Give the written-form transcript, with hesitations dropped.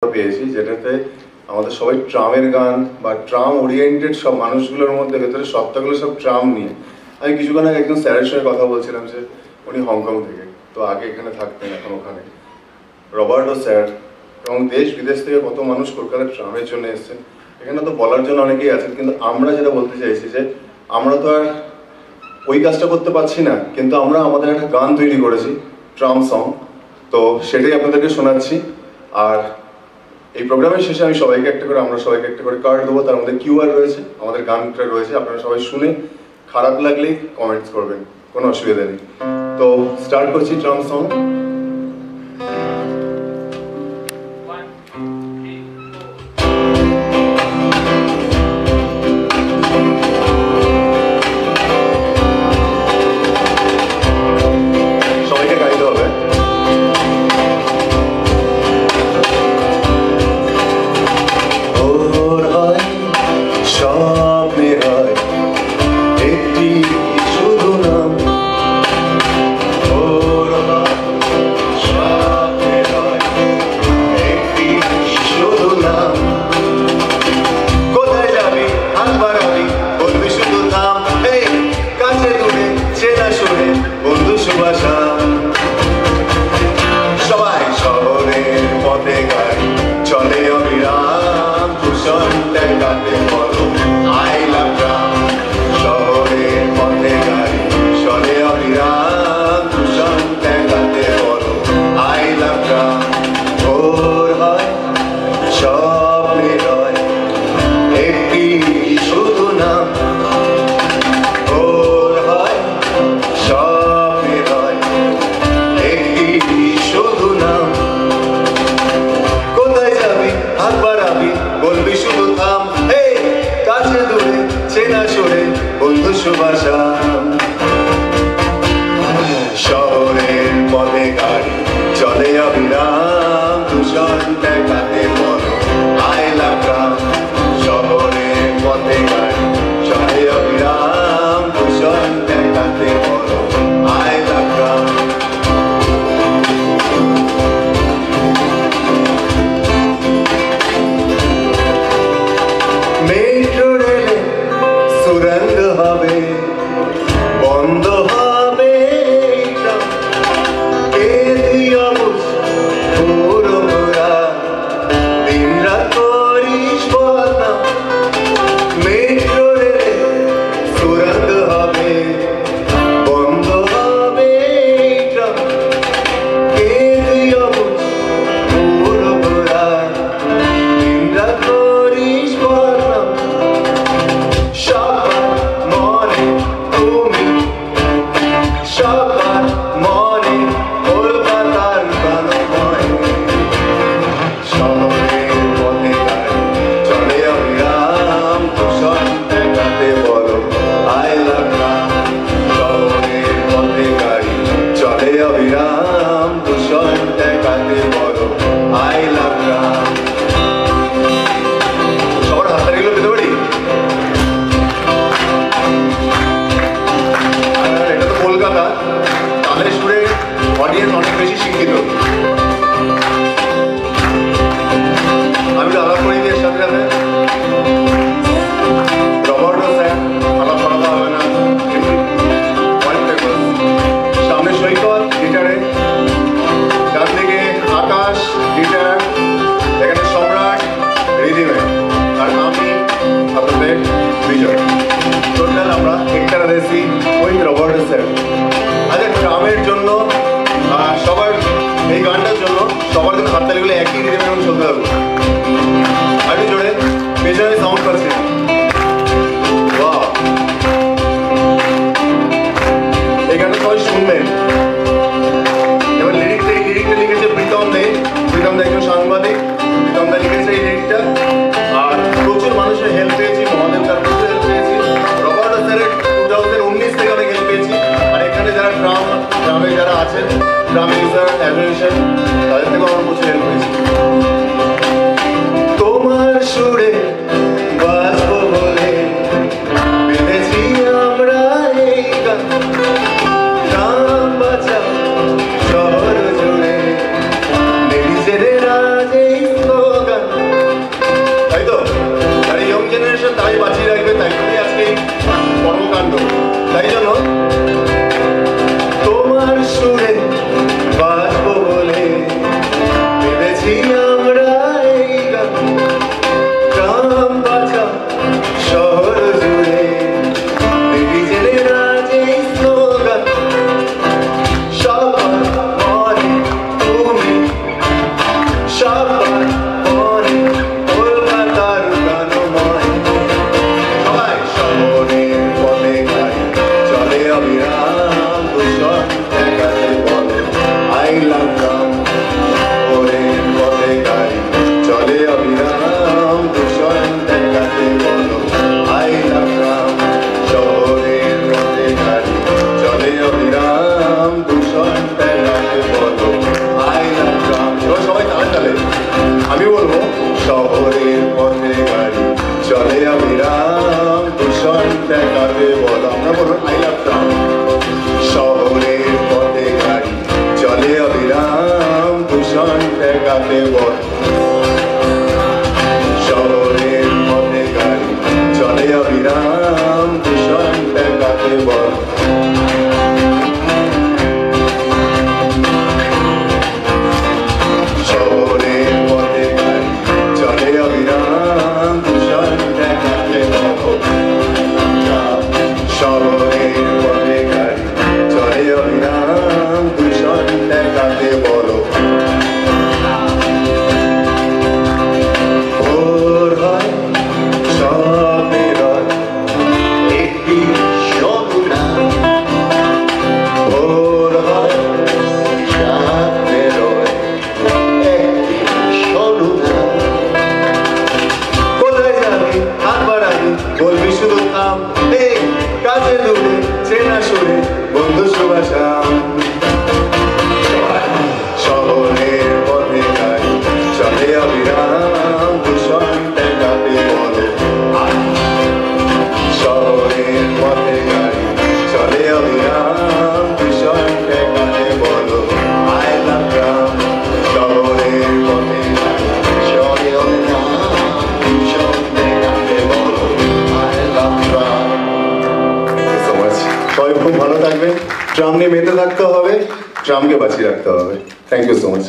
পেয়েছি যেটাতে আমাদের সবাই ট্রামের গান বা ট্রাম ওরিয়েন্টেড সব মানুষগুলোর মধ্যে ভেতরে সত্তাগুলো সব ট্রাম নিয়ে। আমি কিছুক্ষণ আগে একজন স্যারের সঙ্গে কথা বলছিলাম যে উনি হংকং থেকে, তো আগে এখানে থাকতেন, এখন ওখানে। রবার্টো স্যার এবং দেশ বিদেশ থেকে কত মানুষ কলকাতার ট্রামের জন্য এসেছেন। এখানে তো বলার জন্য অনেকেই আছেন, কিন্তু আমরা যেটা বলতে চাইছি যে আমরা তো আর ওই কাজটা করতে পারছি না, কিন্তু আমরা আমাদের একটা গান তৈরি করেছি, ট্রাম সং, তো সেটাই আপনাদেরকে শোনাচ্ছি। আর এই প্রোগ্রামের শেষে আমি সবাইকে একটা করে, আমরা সবাইকে একটা করে কার্ড দেবো, তার মধ্যে কিউআর রয়েছে, আমাদের গানটা রয়েছে। আপনারা সবাই শুনে খারাপ লাগলেই কমেন্টস করবেন, কোনো অসুবিধা নেই। তো স্টার্ট করছি ট্রাম সং। সবাইকে গাইতে হবে। স্বপ্নে হয় একটি শুধু নাম, ওর স্বপ্নে হয় একটি শুধু নাম। কোথায় যাবি হাত বাড়াবি বলবি শুধু থাম, এই কাছে দূরে চেনা শুনে বন্ধু সুবাসা। সবাই শহরের পথে গাড়ি চলে অবিরাম, দূষণ ঠেকাতে বলো আই লাভ ট্রাম। শহরের পথে গাড়ি চলে অবিরাম, দূষণ ঠেকাতে বলো আই লাভ ট্রাম। ওর হয় স্বপ্নে রয় একটি শুধু নাম, ওর হয় স্বপ্নে রয় একটি শুধু নাম। কোথায় যাবি হাত বাড়াবি বলবি শুধু থাম, এই কাছে দূরে চেনা সরে বন্ধু সুবাসা। শহরের পথে গাড়ি চলে অবিরাম, দূষণ ঠেকাতে বলো আই লাভ ট্রাম। শহরের পথে গাড়ি চলে অবিরাম, দূষণ ঠেকাতে বলো আই লাভ ট্রাম। মেট্রো রেলে সুরঙ্গ হবে, বন্ধ হবে ট্রাম। এ তুই অবুঝ পুরোপুরা শহরের পথে গাড়ি চলে অবিরাম, দূষণ ঠেকাতে বল। আমরা বলুন আই লাভ ট্রাম। শহরের পথে গাড়ি চলে অবিরাম, দূষণ ঠেকাতে বল। শহরের পথে গাড়ি চলে অবিরাম, দূষণ ঠেকাতে বল। শহরের পথে গাড়ি চলে অবিরাম, দূষণ ঠেকাতে বল। শহরের পথে গাড়ি চলে অবিরাম, দূষণ ঠেকাতে বলো। ভোর হয় স্বপ্নের একটি স্বপ্না, ভোর হয় স্বপ্নের একটি স্বপ্না। কোথায় যাবি হাত বাড়াবি, বলবি শুধু থাম, এই কাছে দূরে চেনা সুরে বন্ধু শুভাশাম। শহরের পথে গাড়ি চলে অবিরাম, দূষণ ঠেকাতে বলো। শহরের পথে গাড়ি চলে অবিরাম, দূষণ ঠেকাতে বলো। I love tram. শহরের পথে গাড়ি চলে অবিরাম, দূষণ ঠেকাতে বলো। I love tram. সবাই খুব ভালো থাকবেন। ট্রাম নিয়ে মেতে থাকতে হবে, ট্রামকে বাঁচিয়ে রাখতে হবে। Thank you so much.